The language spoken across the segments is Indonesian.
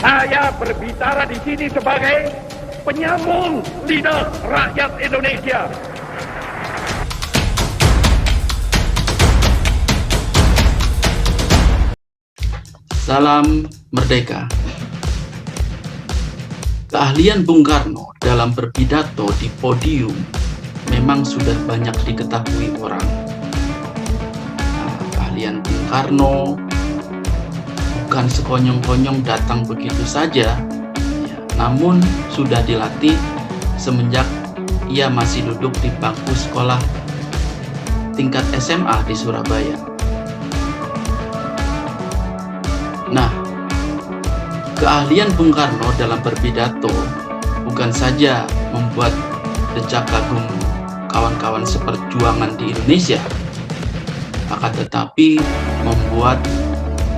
Saya berbicara di sini sebagai penyambung lidah rakyat Indonesia. Salam merdeka. Keahlian Bung Karno dalam berpidato di podium memang sudah banyak diketahui orang. Keahlian Bung Karno bukan sekonyong-konyong datang begitu saja, namun sudah dilatih semenjak ia masih duduk di bangku sekolah tingkat SMA di Surabaya. Nah, keahlian Bung Karno dalam berpidato bukan saja membuat decak kagum kawan-kawan seperjuangan di Indonesia, akan tetapi membuat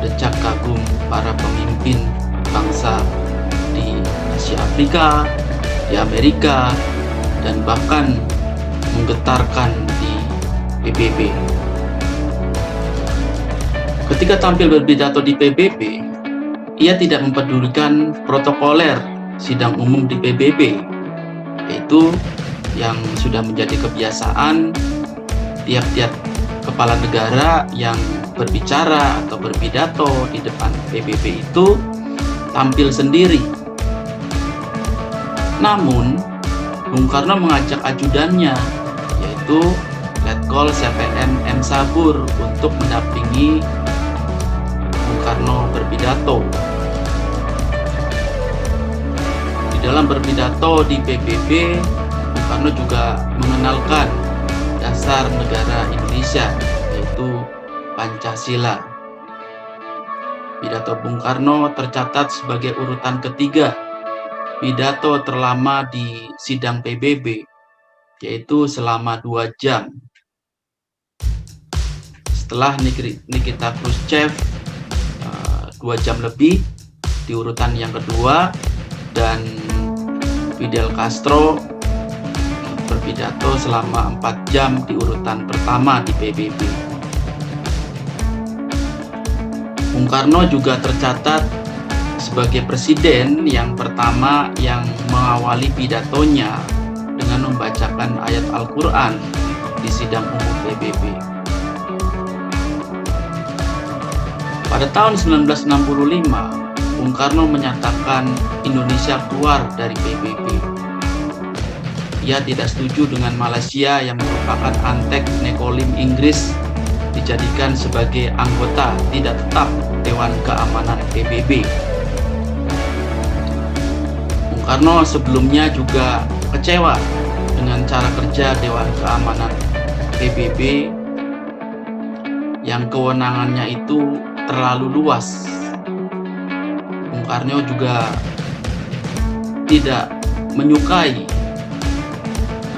decak kagum para pemimpin bangsa di Asia Afrika, di Amerika, dan bahkan menggetarkan di PBB. Ketika tampil berpidato di PBB, ia tidak mempedulikan protokoler sidang umum di PBB, yaitu yang sudah menjadi kebiasaan tiap-tiap kepala negara yang berbicara atau berpidato di depan PBB itu tampil sendiri. Namun, Bung Karno mengajak ajudannya, yaitu Letkol CPM M. Sabur, untuk mendampingi Bung Karno berpidato. Di dalam berpidato di PBB, Bung Karno juga mengenalkan dasar negara Indonesia, yaitu Pancasila. Pidato Bung Karno tercatat sebagai urutan ketiga pidato terlama di sidang PBB, yaitu selama 2 jam. Setelah Nikita Khrushchev 2 jam lebih di urutan yang kedua, dan Fidel Castro berpidato selama 4 jam di urutan pertama di PBB. Bung Karno juga tercatat sebagai presiden yang pertama yang mengawali pidatonya dengan membacakan ayat Al-Quran di sidang umum PBB. Pada tahun 1965, Bung Karno menyatakan Indonesia keluar dari PBB. Ia tidak setuju dengan Malaysia yang merupakan antek nekolim Inggris dijadikan sebagai anggota tidak tetap Dewan Keamanan PBB. Bung Karno sebelumnya juga kecewa dengan cara kerja Dewan Keamanan PBB yang kewenangannya itu terlalu luas. Bung Karno juga tidak menyukai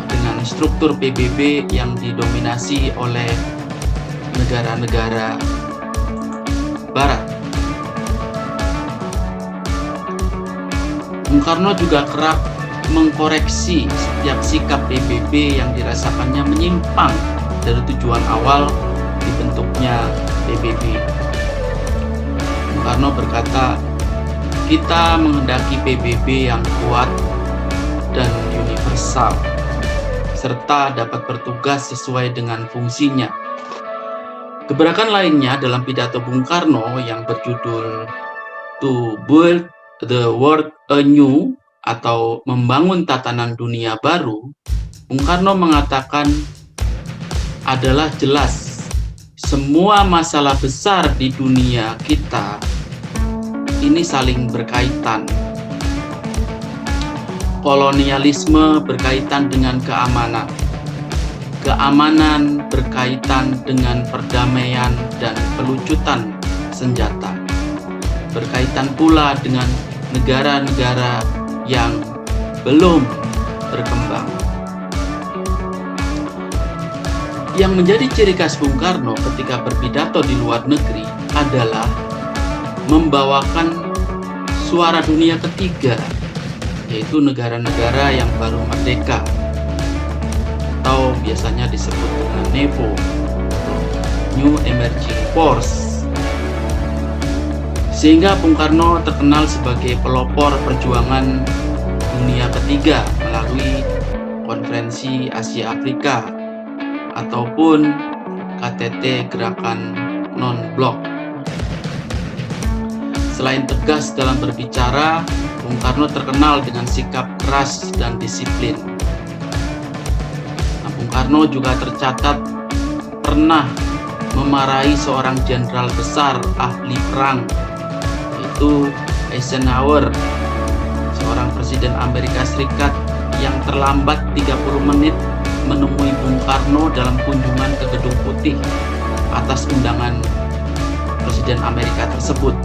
dengan struktur PBB yang didominasi oleh negara-negara Barat. Bung Karno juga kerap mengkoreksi setiap sikap PBB yang dirasakannya menyimpang dari tujuan awal dibentuknya PBB. Bung Karno berkata, "Kita menghendaki PBB yang kuat dan universal, serta dapat bertugas sesuai dengan fungsinya." Gebrakan lainnya dalam pidato Bung Karno yang berjudul To Build the World Anew atau membangun tatanan dunia baru, Bung Karno mengatakan adalah jelas semua masalah besar di dunia kita ini saling berkaitan. Kolonialisme berkaitan dengan keamanan. Keamanan berkaitan dengan perdamaian dan pelucutan senjata. Berkaitan pula dengan negara-negara yang belum berkembang. Yang menjadi ciri khas Bung Karno ketika berpidato di luar negeri adalah membawakan suara dunia ketiga, yaitu negara-negara yang baru merdeka, atau biasanya disebut dengan NEPO, New Emerging Force. Sehingga Bung Karno terkenal sebagai pelopor perjuangan dunia ketiga melalui Konferensi Asia Afrika ataupun KTT Gerakan Non-Blok. Selain tegas dalam berbicara, Bung Karno terkenal dengan sikap keras dan disiplin. Bung Karno juga tercatat pernah memarahi seorang jenderal besar ahli perang, yaitu Eisenhower, seorang presiden Amerika Serikat yang terlambat 30 menit menemui Bung Karno dalam kunjungan ke Gedung Putih atas undangan presiden Amerika tersebut.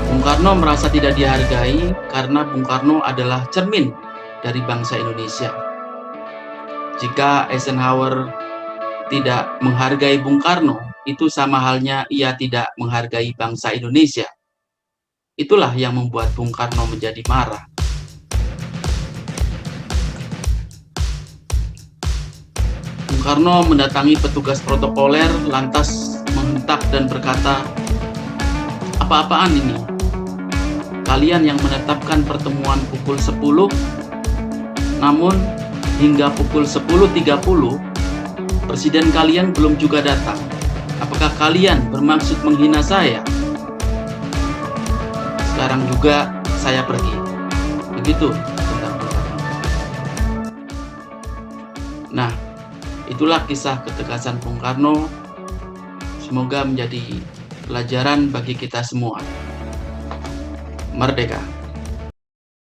Bung Karno merasa tidak dihargai karena Bung Karno adalah cermin dari bangsa Indonesia. Jika Eisenhower tidak menghargai Bung Karno, itu sama halnya ia tidak menghargai bangsa Indonesia. Itulah yang membuat Bung Karno menjadi marah. Bung Karno mendatangi petugas protokoler lantas menghentak dan berkata, "Apa-apaan ini? Kalian yang menetapkan pertemuan pukul 10, namun hingga pukul 10.30 presiden kalian belum juga datang. Apakah kalian bermaksud menghina saya? Sekarang juga saya pergi." Begitu tentang Bung Karno. Nah, itulah kisah ketegasan Bung Karno. Semoga menjadi pelajaran bagi kita semua. Merdeka!